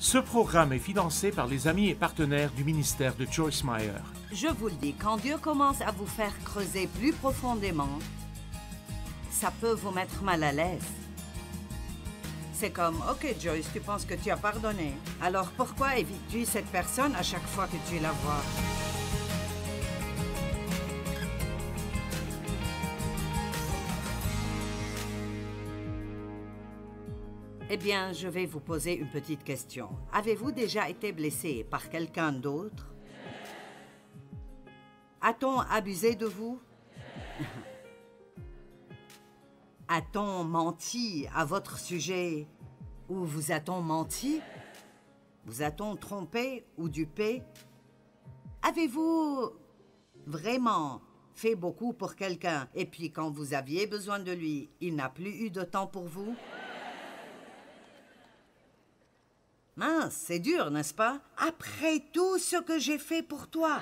Ce programme est financé par les amis et partenaires du ministère de Joyce Meyer. Je vous le dis, quand Dieu commence à vous faire creuser plus profondément, ça peut vous mettre mal à l'aise. C'est comme, OK Joyce, tu penses que tu as pardonné. Alors pourquoi évites-tu cette personne à chaque fois que tu la vois? Eh bien, je vais vous poser une petite question. Avez-vous déjà été blessé par quelqu'un d'autre? A-t-on abusé de vous? A-t-on menti à votre sujet? Ou vous a-t-on menti? Vous a-t-on trompé ou dupé? Avez-vous vraiment fait beaucoup pour quelqu'un et puis quand vous aviez besoin de lui, il n'a plus eu de temps pour vous? Mince, c'est dur, n'est-ce pas? Après tout ce que j'ai fait pour toi.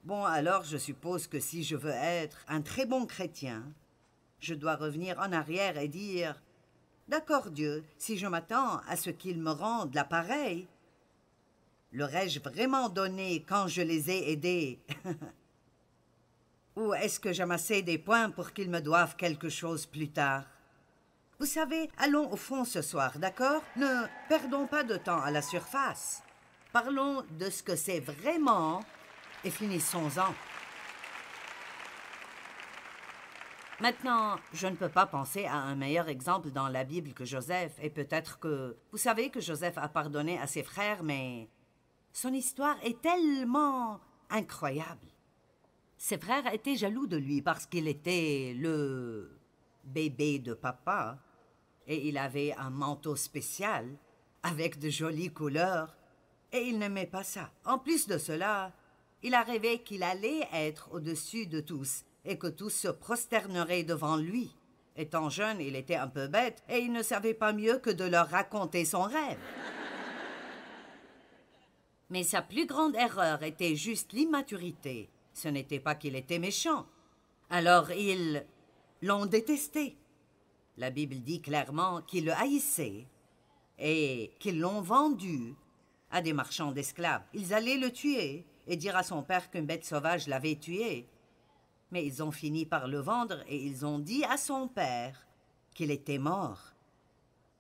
Bon, alors je suppose que si je veux être un très bon chrétien, je dois revenir en arrière et dire « D'accord Dieu, si je m'attends à ce qu'il me rende l'appareil, l'aurais-je vraiment donné quand je les ai aidés? Ou est-ce que j'amassais des points pour qu'ils me doivent quelque chose plus tard? » Vous savez, allons au fond ce soir, d'accord? Ne perdons pas de temps à la surface. Parlons de ce que c'est vraiment et finissons-en. Maintenant, je ne peux pas penser à un meilleur exemple dans la Bible que Joseph, et peut-être que... Vous savez que Joseph a pardonné à ses frères, mais son histoire est tellement incroyable. Ses frères étaient jaloux de lui parce qu'il était le bébé de papa. Et il avait un manteau spécial, avec de jolies couleurs, et il n'aimait pas ça. En plus de cela, il a rêvé qu'il allait être au-dessus de tous, et que tous se prosterneraient devant lui. Étant jeune, il était un peu bête, et il ne savait pas mieux que de leur raconter son rêve. Mais sa plus grande erreur était juste l'immaturité. Ce n'était pas qu'il était méchant. Alors ils l'ont détesté. La Bible dit clairement qu'ils le haïssaient et qu'ils l'ont vendu à des marchands d'esclaves. Ils allaient le tuer et dire à son père qu'une bête sauvage l'avait tué. Mais ils ont fini par le vendre et ils ont dit à son père qu'il était mort.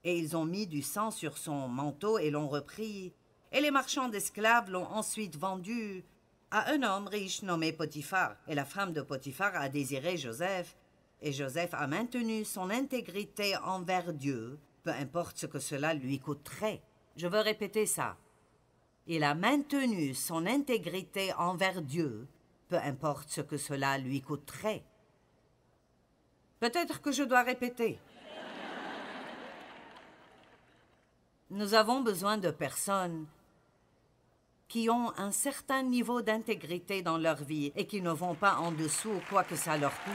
Et ils ont mis du sang sur son manteau et l'ont repris. Et les marchands d'esclaves l'ont ensuite vendu à un homme riche nommé Potiphar. Et la femme de Potiphar a désiré Joseph. Et Joseph a maintenu son intégrité envers Dieu, peu importe ce que cela lui coûterait. Je veux répéter ça. Il a maintenu son intégrité envers Dieu, peu importe ce que cela lui coûterait. Peut-être que je dois répéter. Nous avons besoin de personnes qui ont un certain niveau d'intégrité dans leur vie et qui ne vont pas en dessous quoi que ça leur coûte.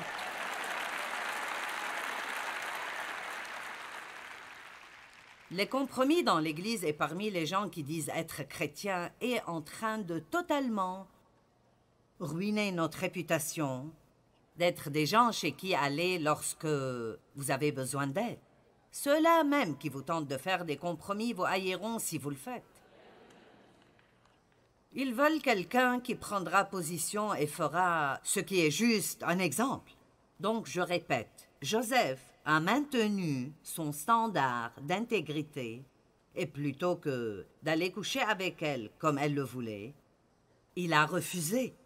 Les compromis dans l'Église et parmi les gens qui disent être chrétiens est en train de totalement ruiner notre réputation, d'être des gens chez qui aller lorsque vous avez besoin d'aide. Ceux-là même qui vous tentent de faire des compromis vous haïront si vous le faites. Ils veulent quelqu'un qui prendra position et fera ce qui est juste, un exemple. Donc je répète, Joseph a maintenu son standard d'intégrité et plutôt que d'aller coucher avec elle comme elle le voulait, il a refusé.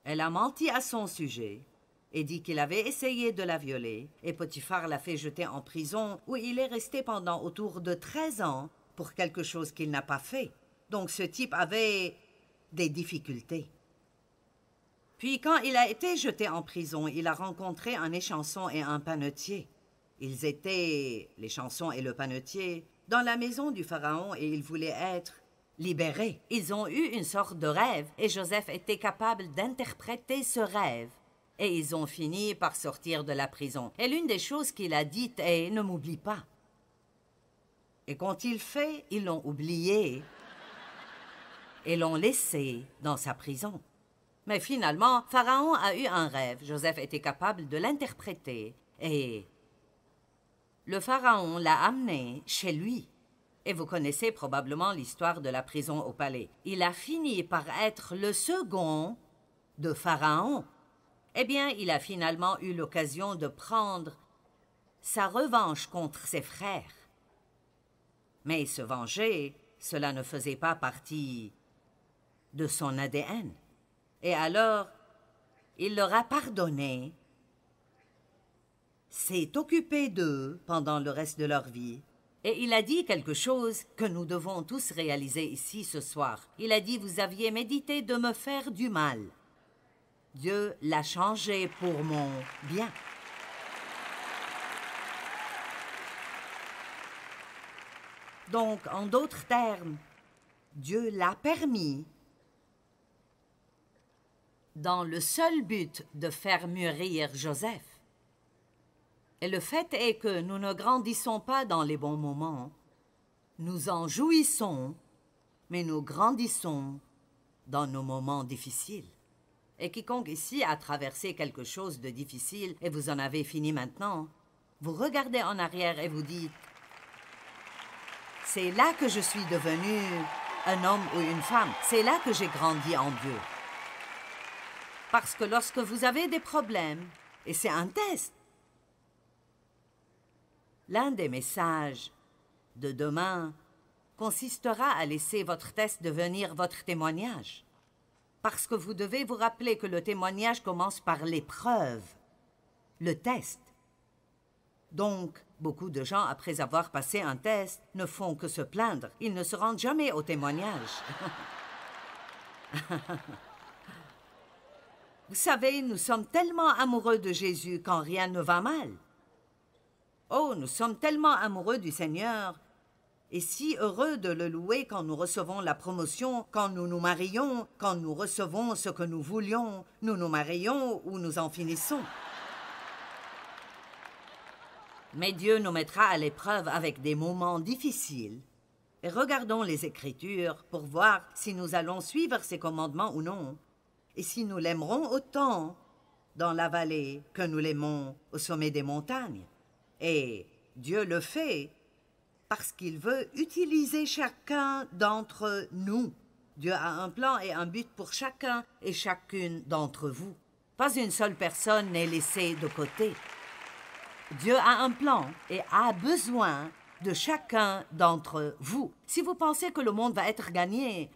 Elle a menti à son sujet et dit qu'il avait essayé de la violer et Potiphar l'a fait jeter en prison où il est resté pendant autour de 13 ans pour quelque chose qu'il n'a pas fait. Donc ce type avait des difficultés. Puis quand il a été jeté en prison, il a rencontré un échanson et un panetier. Ils étaient, l'échanson et le panetier, dans la maison du pharaon et ils voulaient être libérés. Ils ont eu une sorte de rêve et Joseph était capable d'interpréter ce rêve. Et ils ont fini par sortir de la prison. Et l'une des choses qu'il a dites est « Ne m'oublie pas ». Et quand il fait, ils l'ont oublié et l'ont laissé dans sa prison. Mais finalement, Pharaon a eu un rêve. Joseph était capable de l'interpréter et le pharaon l'a amené chez lui. Et vous connaissez probablement l'histoire de la prison au palais. Il a fini par être le second de Pharaon. Eh bien, il a finalement eu l'occasion de prendre sa revanche contre ses frères. Mais se venger, cela ne faisait pas partie de son ADN. Et alors, il leur a pardonné, s'est occupé d'eux pendant le reste de leur vie, et il a dit quelque chose que nous devons tous réaliser ici ce soir. Il a dit, vous aviez médité de me faire du mal. Dieu l'a changé pour mon bien. Donc, en d'autres termes, Dieu l'a permis dans le seul but de faire mûrir Joseph. Et le fait est que nous ne grandissons pas dans les bons moments. Nous en jouissons, mais nous grandissons dans nos moments difficiles. Et quiconque ici a traversé quelque chose de difficile et vous en avez fini maintenant, vous regardez en arrière et vous dites « C'est là que je suis devenu un homme ou une femme. C'est là que j'ai grandi en Dieu. » Parce que lorsque vous avez des problèmes, et c'est un test, l'un des messages de demain consistera à laisser votre test devenir votre témoignage. Parce que vous devez vous rappeler que le témoignage commence par l'épreuve, le test. Donc, beaucoup de gens, après avoir passé un test, ne font que se plaindre. Ils ne se rendent jamais au témoignage. Vous savez, nous sommes tellement amoureux de Jésus quand rien ne va mal. Oh, nous sommes tellement amoureux du Seigneur et si heureux de le louer quand nous recevons la promotion, quand nous nous marions, quand nous recevons ce que nous voulions, nous nous marions ou nous en finissons. Mais Dieu nous mettra à l'épreuve avec des moments difficiles. Et regardons les Écritures pour voir si nous allons suivre ses commandements ou non, et si nous l'aimerons autant dans la vallée que nous l'aimons au sommet des montagnes. Et Dieu le fait parce qu'il veut utiliser chacun d'entre nous. Dieu a un plan et un but pour chacun et chacune d'entre vous. Pas une seule personne n'est laissée de côté. Dieu a un plan et a besoin de chacun d'entre vous. Si vous pensez que le monde va être gagné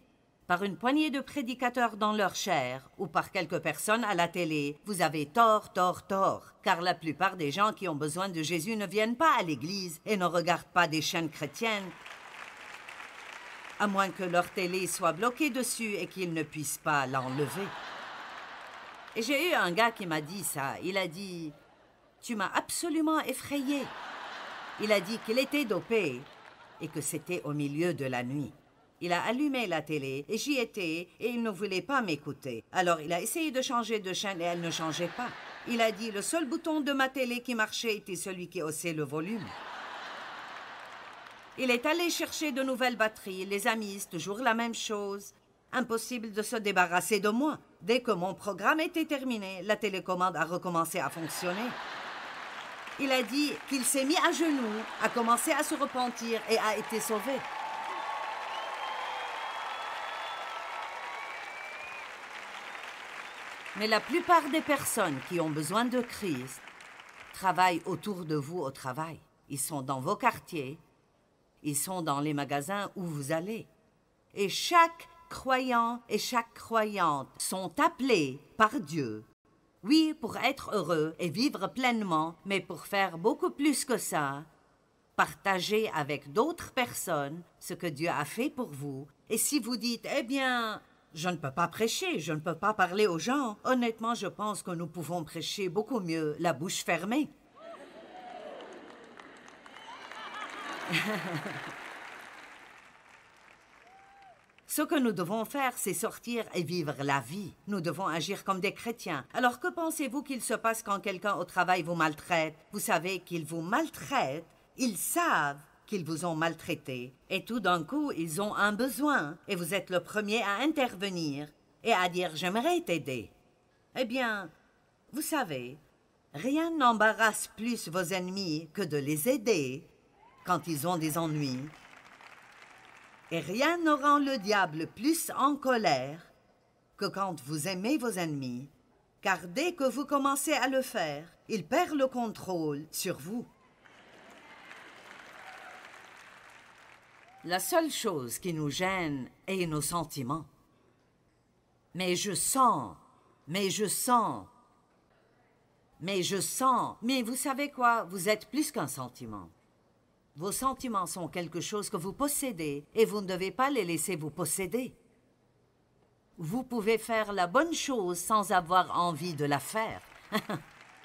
par une poignée de prédicateurs dans leur chair ou par quelques personnes à la télé, vous avez tort, car la plupart des gens qui ont besoin de Jésus ne viennent pas à l'église et ne regardent pas des chaînes chrétiennes, à moins que leur télé soit bloquée dessus et qu'ils ne puissent pas l'enlever. Et j'ai eu un gars qui m'a dit ça. Il a dit « Tu m'as absolument effrayé ». Il a dit qu'il était dopé et que c'était au milieu de la nuit. Il a allumé la télé et j'y étais et il ne voulait pas m'écouter. Alors il a essayé de changer de chaîne et elle ne changeait pas. Il a dit le seul bouton de ma télé qui marchait était celui qui haussait le volume. Il est allé chercher de nouvelles batteries. Les amis, toujours la même chose. Impossible de se débarrasser de moi. Dès que mon programme était terminé, la télécommande a recommencé à fonctionner. Il a dit qu'il s'est mis à genoux, a commencé à se repentir et a été sauvé. Mais la plupart des personnes qui ont besoin de Christ travaillent autour de vous au travail. Ils sont dans vos quartiers, ils sont dans les magasins où vous allez. Et chaque croyant et chaque croyante sont appelés par Dieu, oui, pour être heureux et vivre pleinement, mais pour faire beaucoup plus que ça, partager avec d'autres personnes ce que Dieu a fait pour vous. Et si vous dites, eh bien, je ne peux pas prêcher, je ne peux pas parler aux gens, honnêtement, je pense que nous pouvons prêcher beaucoup mieux la bouche fermée. Ce que nous devons faire, c'est sortir et vivre la vie. Nous devons agir comme des chrétiens. Alors que pensez-vous qu'il se passe quand quelqu'un au travail vous maltraite? Vous savez qu'ils vous maltraitent, ils savent qu'ils vous ont maltraité. Et tout d'un coup, ils ont un besoin. Et vous êtes le premier à intervenir et à dire « j'aimerais t'aider ». Eh bien, vous savez, Rien n'embarrasse plus vos ennemis que de les aider quand ils ont des ennuis. Et rien ne rend le diable plus en colère que quand vous aimez vos ennemis, car dès que vous commencez à le faire, il perd le contrôle sur vous. La seule chose qui nous gêne est nos sentiments. Mais je sens, mais vous savez quoi? Vous êtes plus qu'un sentiment. Vos sentiments sont quelque chose que vous possédez et vous ne devez pas les laisser vous posséder. Vous pouvez faire la bonne chose sans avoir envie de la faire.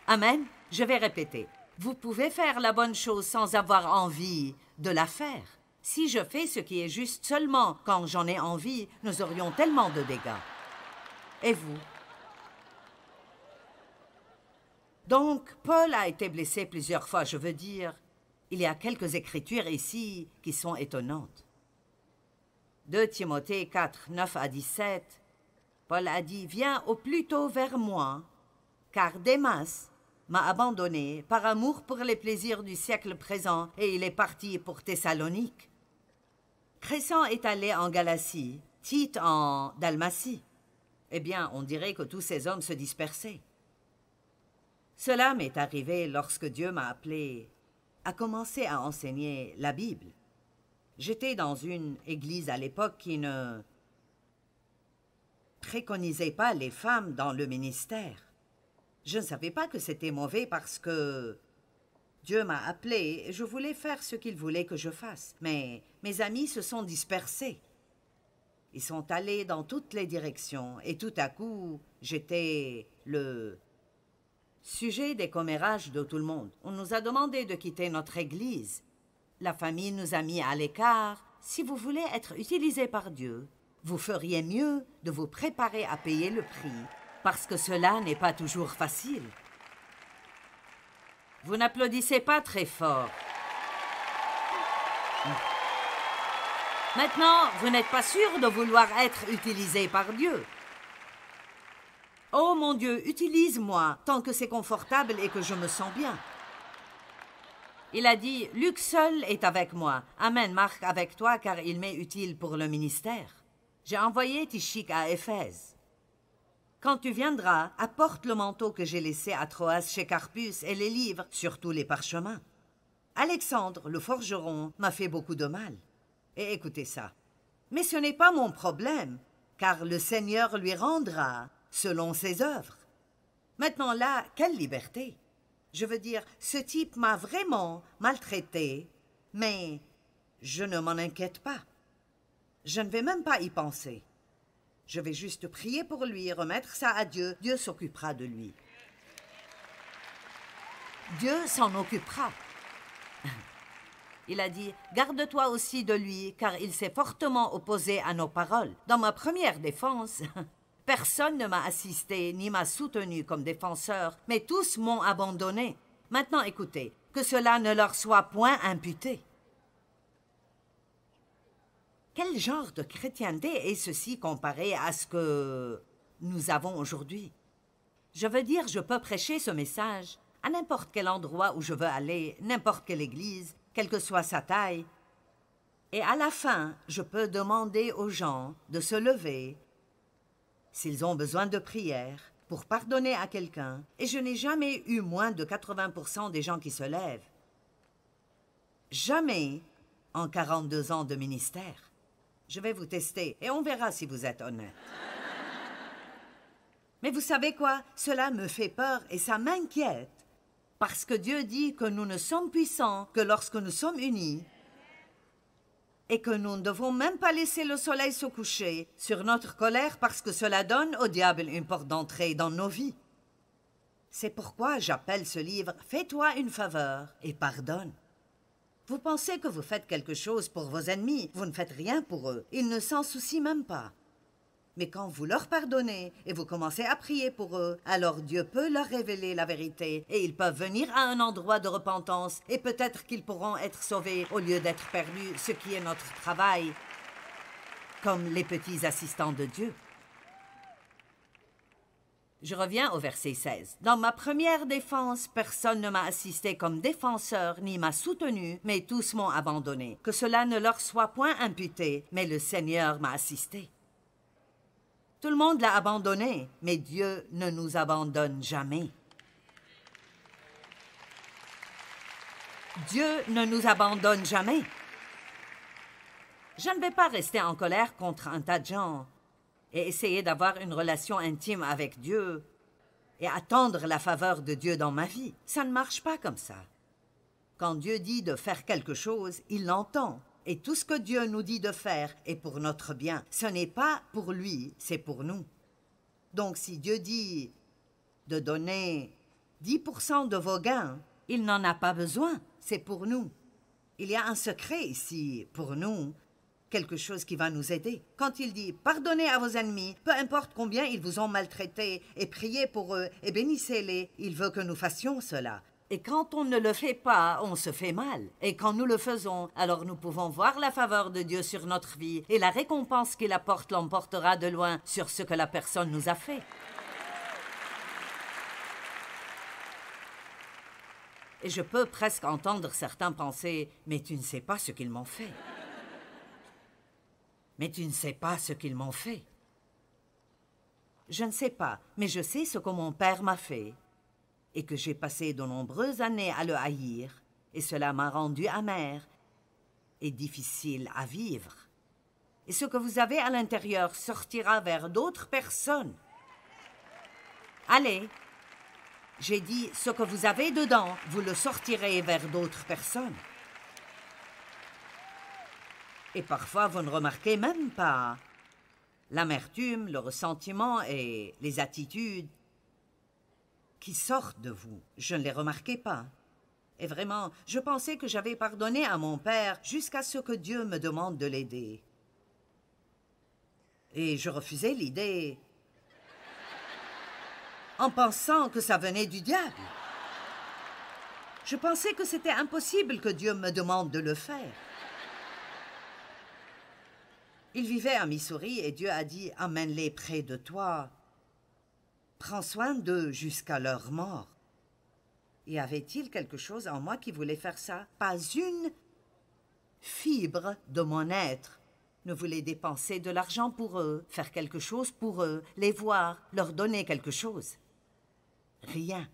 Amen. Je vais répéter. Vous pouvez faire la bonne chose sans avoir envie de la faire. Si je fais ce qui est juste seulement quand j'en ai envie, nous aurions tellement de dégâts. Et vous? Donc, Paul a été blessé plusieurs fois, je veux dire. Il y a quelques écritures ici qui sont étonnantes. 2 Timothée 4, 9 à 17, Paul a dit « Viens au plus tôt vers moi, car Démas m'a abandonné par amour pour les plaisirs du siècle présent et il est parti pour Thessalonique. Crescent est allé en Galatie, Tite en Dalmatie. Eh bien, on dirait que tous ces hommes se dispersaient. Cela m'est arrivé lorsque Dieu m'a appelé à commencer à enseigner la Bible. J'étais dans une église à l'époque qui ne préconisait pas les femmes dans le ministère. Je ne savais pas que c'était mauvais parce que Dieu m'a appelé et je voulais faire ce qu'il voulait que je fasse. Mais mes amis se sont dispersés. Ils sont allés dans toutes les directions et tout à coup, j'étais le sujet des commérages de tout le monde. On nous a demandé de quitter notre église. La famille nous a mis à l'écart. Si vous voulez être utilisé par Dieu, vous feriez mieux de vous préparer à payer le prix, parce que cela n'est pas toujours facile. Vous n'applaudissez pas très fort. Maintenant, vous n'êtes pas sûr de vouloir être utilisé par Dieu. Oh mon Dieu, utilise-moi tant que c'est confortable et que je me sens bien. Il a dit, Luc seul est avec moi. Amène Marc avec toi car il m'est utile pour le ministère. J'ai envoyé Tychik à Éphèse. Quand tu viendras, apporte le manteau que j'ai laissé à Troas chez Carpus et les livres, surtout les parchemins. Alexandre, le forgeron, m'a fait beaucoup de mal. Et écoutez ça. Mais ce n'est pas mon problème, car le Seigneur lui rendra selon ses œuvres. Maintenant là, quelle liberté! Je veux dire, ce type m'a vraiment maltraité, mais je ne m'en inquiète pas. Je ne vais même pas y penser. Je vais juste prier pour lui, remettre ça à Dieu. Dieu s'occupera de lui. Dieu s'en occupera. Il a dit, garde-toi aussi de lui, car il s'est fortement opposé à nos paroles. Dans ma première défense, personne ne m'a assisté ni m'a soutenu comme défenseur, mais tous m'ont abandonné. Maintenant, écoutez, que cela ne leur soit point imputé. Quel genre de chrétienté est ceci comparé à ce que nous avons aujourd'hui? Je veux dire, je peux prêcher ce message à n'importe quel endroit où je veux aller, n'importe quelle église, quelle que soit sa taille. Et à la fin, je peux demander aux gens de se lever s'ils ont besoin de prière pour pardonner à quelqu'un. Et je n'ai jamais eu moins de 80% des gens qui se lèvent. Jamais en 42 ans de ministère. Je vais vous tester et on verra si vous êtes honnête. Mais vous savez quoi? Cela me fait peur et ça m'inquiète. Parce que Dieu dit que nous ne sommes puissants que lorsque nous sommes unis et que nous ne devons même pas laisser le soleil se coucher sur notre colère parce que cela donne au diable une porte d'entrée dans nos vies. C'est pourquoi j'appelle ce livre « Fais-toi une faveur et pardonne ». Vous pensez que vous faites quelque chose pour vos ennemis, vous ne faites rien pour eux. Ils ne s'en soucient même pas. Mais quand vous leur pardonnez et vous commencez à prier pour eux, alors Dieu peut leur révéler la vérité et ils peuvent venir à un endroit de repentance et peut-être qu'ils pourront être sauvés au lieu d'être perdus, ce qui est notre travail, comme les petits assistants de Dieu. Je reviens au verset 16. Dans ma première défense, personne ne m'a assisté comme défenseur, ni m'a soutenu, mais tous m'ont abandonné. Que cela ne leur soit point imputé, mais le Seigneur m'a assisté. Tout le monde l'a abandonné, mais Dieu ne nous abandonne jamais. Dieu ne nous abandonne jamais. Je ne vais pas rester en colère contre un tas de gens et essayer d'avoir une relation intime avec Dieu et attendre la faveur de Dieu dans ma vie. Ça ne marche pas comme ça. Quand Dieu dit de faire quelque chose, il l'entend. Et tout ce que Dieu nous dit de faire est pour notre bien. Ce n'est pas pour lui, c'est pour nous. Donc si Dieu dit de donner 10% de vos gains, il n'en a pas besoin, c'est pour nous. Il y a un secret ici pour nous, quelque chose qui va nous aider. Quand il dit « Pardonnez à vos ennemis, peu importe combien ils vous ont maltraités, et priez pour eux, et bénissez-les », il veut que nous fassions cela. Et quand on ne le fait pas, on se fait mal. Et quand nous le faisons, alors nous pouvons voir la faveur de Dieu sur notre vie, et la récompense qu'il apporte l'emportera de loin sur ce que la personne nous a fait. Et je peux presque entendre certains penser « Mais tu ne sais pas ce qu'ils m'ont fait. » Mais tu ne sais pas ce qu'ils m'ont fait. Je ne sais pas, mais je sais ce que mon père m'a fait et que j'ai passé de nombreuses années à le haïr, et cela m'a rendu amer et difficile à vivre. Et ce que vous avez à l'intérieur sortira vers d'autres personnes. Allez, j'ai dit, ce que vous avez dedans, vous le sortirez vers d'autres personnes. Et parfois, vous ne remarquez même pas l'amertume, le ressentiment et les attitudes qui sortent de vous. Je ne les remarquais pas. Et vraiment, je pensais que j'avais pardonné à mon père jusqu'à ce que Dieu me demande de l'aider. Et je refusais l'idée en pensant que ça venait du diable. Je pensais que c'était impossible que Dieu me demande de le faire. Il vivait à Missouri et Dieu a dit « Amène-les près de toi. Prends soin d'eux jusqu'à leur mort. » Y avait-il quelque chose en moi qui voulait faire ça? Pas une fibre de mon être ne voulait dépenser de l'argent pour eux, faire quelque chose pour eux, les voir, leur donner quelque chose. Rien.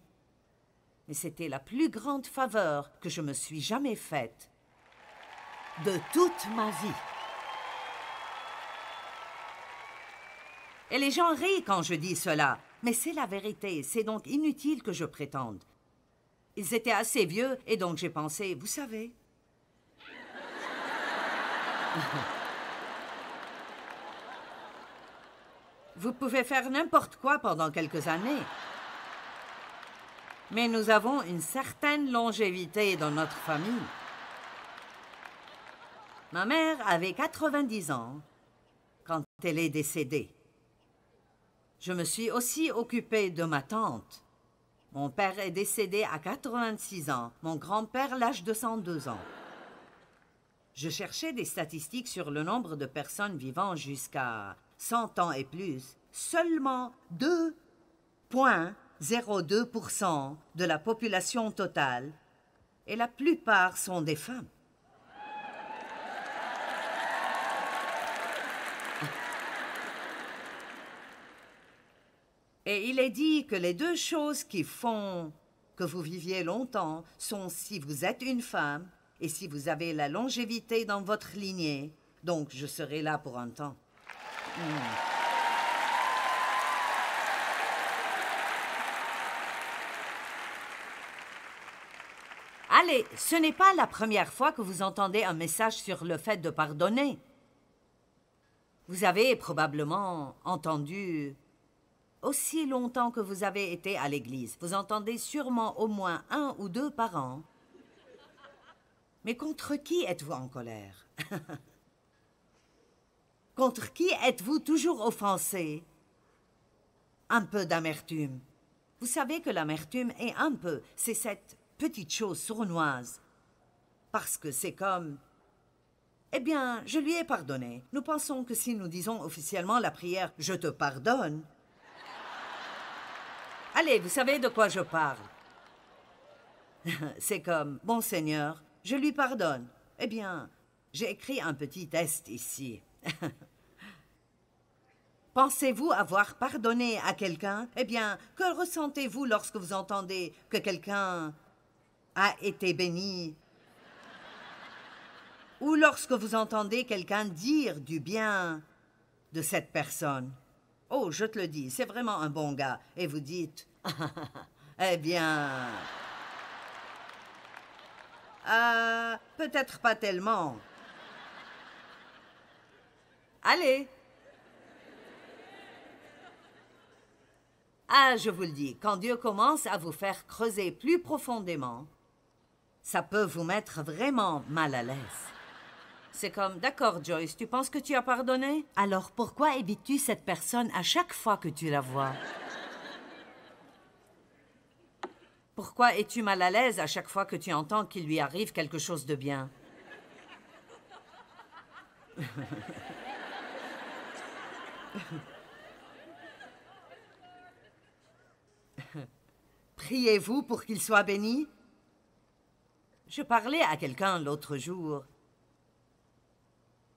Mais c'était la plus grande faveur que je me suis jamais faite de toute ma vie. Et les gens rient quand je dis cela, mais c'est la vérité, c'est donc inutile que je prétende. Ils étaient assez vieux et donc j'ai pensé, vous savez... Vous pouvez faire n'importe quoi pendant quelques années. Mais nous avons une certaine longévité dans notre famille. Ma mère avait 90 ans quand elle est décédée. Je me suis aussi occupée de ma tante. Mon père est décédé à 86 ans, mon grand-père l'âge de 102 ans. Je cherchais des statistiques sur le nombre de personnes vivant jusqu'à 100 ans et plus. Seulement 2,02% de la population totale, et la plupart sont des femmes. Et il est dit que les deux choses qui font que vous viviez longtemps sont si vous êtes une femme et si vous avez la longévité dans votre lignée. Donc, je serai là pour un temps. Allez, ce n'est pas la première fois que vous entendez un message sur le fait de pardonner. Vous avez probablement entendu... Aussi longtemps que vous avez été à l'église, vous entendez sûrement au moins 1 ou 2 par an. Mais contre qui êtes-vous en colère? Contre qui êtes-vous toujours offensé? Un peu d'amertume. Vous savez que l'amertume est un peu, c'est cette petite chose sournoise. Parce que c'est comme... Eh bien, je lui ai pardonné. Nous pensons que si nous disons officiellement la prière « Je te pardonne », Allez, vous savez de quoi je parle. C'est comme, bon Seigneur, je lui pardonne. Eh bien, j'ai écrit un petit test ici. Pensez-vous avoir pardonné à quelqu'un? Eh bien, que ressentez-vous lorsque vous entendez que quelqu'un a été béni? Ou lorsque vous entendez quelqu'un dire du bien de cette personne? Oh, je te le dis, c'est vraiment un bon gars. Et vous dites, eh bien... peut-être pas tellement. Allez. Ah, je vous le dis, quand Dieu commence à vous faire creuser plus profondément, ça peut vous mettre vraiment mal à l'aise. C'est comme, d'accord Joyce, tu penses que tu as pardonné? Alors pourquoi évites-tu cette personne à chaque fois que tu la vois? Pourquoi es-tu mal à l'aise à chaque fois que tu entends qu'il lui arrive quelque chose de bien? Priez-vous pour qu'il soit béni? Je parlais à quelqu'un l'autre jour.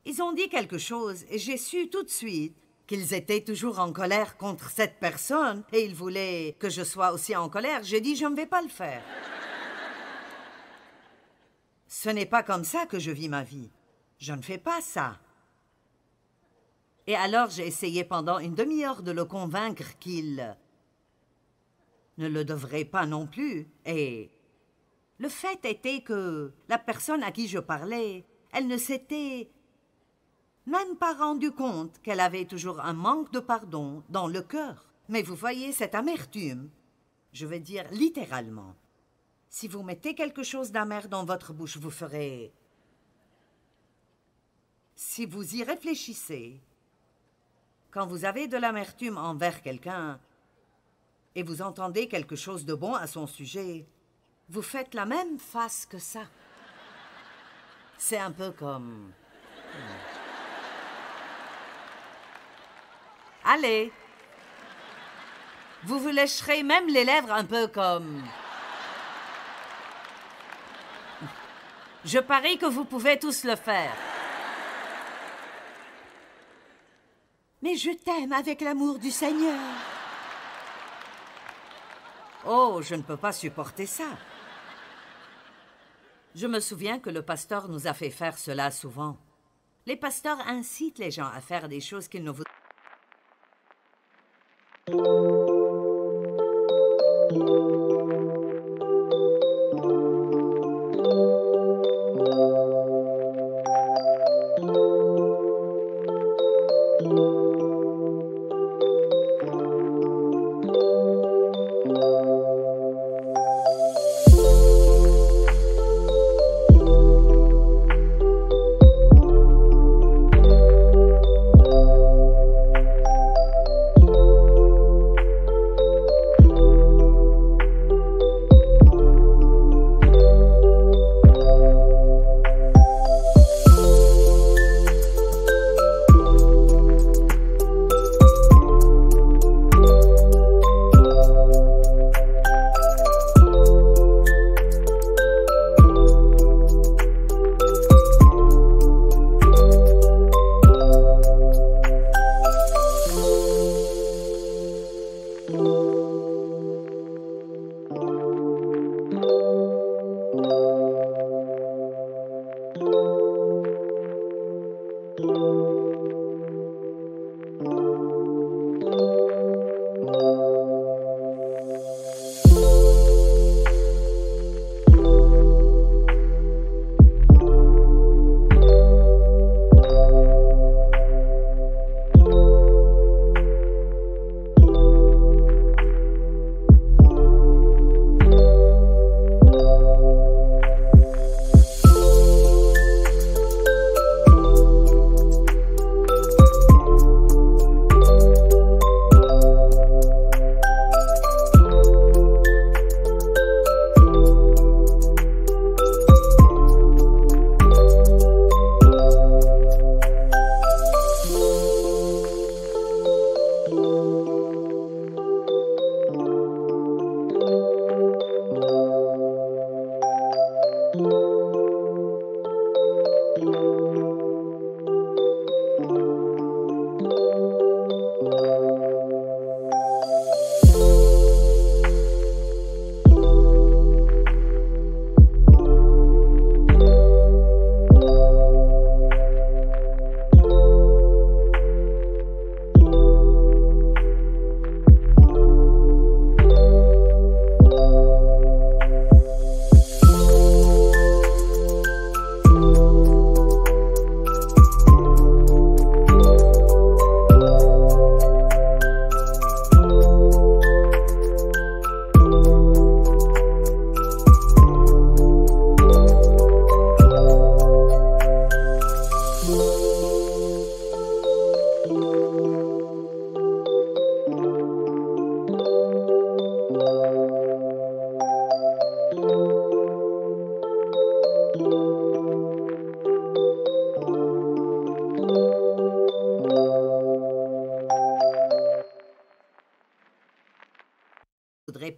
Ils ont dit quelque chose et j'ai su tout de suite qu'ils étaient toujours en colère contre cette personne et ils voulaient que je sois aussi en colère. J'ai dit, je ne vais pas le faire. Ce n'est pas comme ça que je vis ma vie. Je ne fais pas ça. Et alors j'ai essayé pendant une demi-heure de le convaincre qu'il ne le devrait pas non plus. Et le fait était que la personne à qui je parlais, elle ne s'était même pas rendu compte qu'elle avait toujours un manque de pardon dans le cœur. Mais vous voyez, cette amertume, je veux dire littéralement, si vous mettez quelque chose d'amer dans votre bouche, vous ferez... Si vous y réfléchissez, quand vous avez de l'amertume envers quelqu'un et vous entendez quelque chose de bon à son sujet, vous faites la même face que ça. C'est un peu comme... Allez. Vous vous lécherez même les lèvres un peu comme... Je parie que vous pouvez tous le faire. Mais je t'aime avec l'amour du Seigneur. Oh, je ne peux pas supporter ça. Je me souviens que le pasteur nous a fait faire cela souvent. Les pasteurs incitent les gens à faire des choses qu'ils ne voudraient.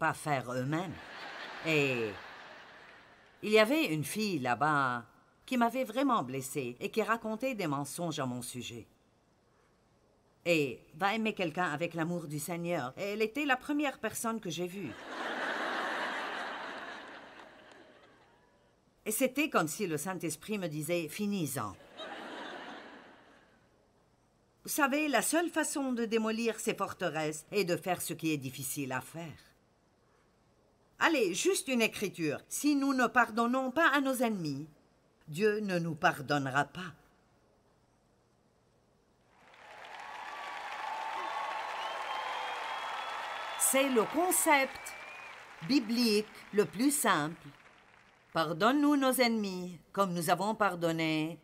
pas faire eux-mêmes. Et il y avait une fille là-bas qui m'avait vraiment blessée et qui racontait des mensonges à mon sujet. Et va aimer quelqu'un avec l'amour du Seigneur. Elle était la première personne que j'ai vue. Et c'était comme si le Saint-Esprit me disait « finis-en ». Vous savez, la seule façon de démolir ces forteresses est de faire ce qui est difficile à faire. Allez, juste une écriture. Si nous ne pardonnons pas à nos ennemis, Dieu ne nous pardonnera pas. C'est le concept biblique le plus simple. Pardonne-nous nos ennemis comme nous avons pardonné.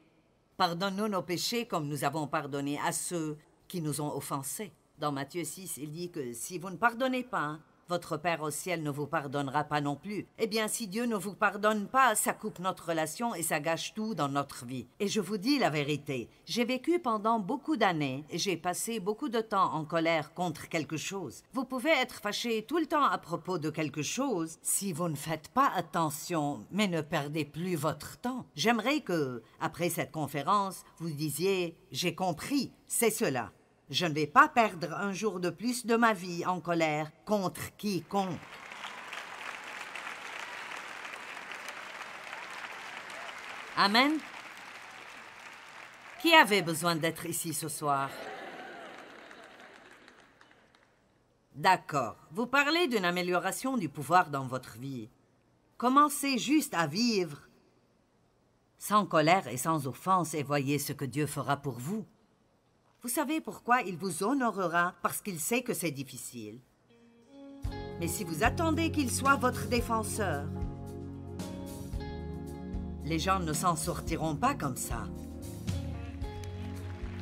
Pardonne-nous nos péchés comme nous avons pardonné à ceux qui nous ont offensés. Dans Matthieu 6, il dit que si vous ne pardonnez pas, votre Père au ciel ne vous pardonnera pas non plus. Eh bien, si Dieu ne vous pardonne pas, ça coupe notre relation et ça gâche tout dans notre vie. Et je vous dis la vérité, j'ai vécu pendant beaucoup d'années et j'ai passé beaucoup de temps en colère contre quelque chose. Vous pouvez être fâché tout le temps à propos de quelque chose si vous ne faites pas attention, mais ne perdez plus votre temps. J'aimerais que, après cette conférence, vous disiez « J'ai compris, c'est cela ». Je ne vais pas perdre un jour de plus de ma vie en colère contre quiconque. Amen. Qui avait besoin d'être ici ce soir? D'accord. Vous parlez d'une amélioration du pouvoir dans votre vie. Commencez juste à vivre sans colère et sans offense et voyez ce que Dieu fera pour vous. Vous savez pourquoi il vous honorera? Parce qu'il sait que c'est difficile. Mais si vous attendez qu'il soit votre défenseur, les gens ne s'en sortiront pas comme ça.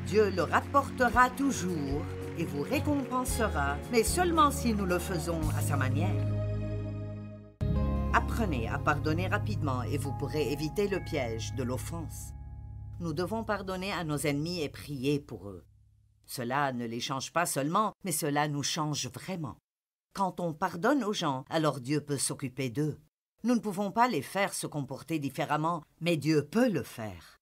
Dieu le rapportera toujours et vous récompensera, mais seulement si nous le faisons à sa manière. Apprenez à pardonner rapidement et vous pourrez éviter le piège de l'offense. Nous devons pardonner à nos ennemis et prier pour eux. Cela ne les change pas seulement, mais cela nous change vraiment. Quand on pardonne aux gens, alors Dieu peut s'occuper d'eux. Nous ne pouvons pas les faire se comporter différemment, mais Dieu peut le faire.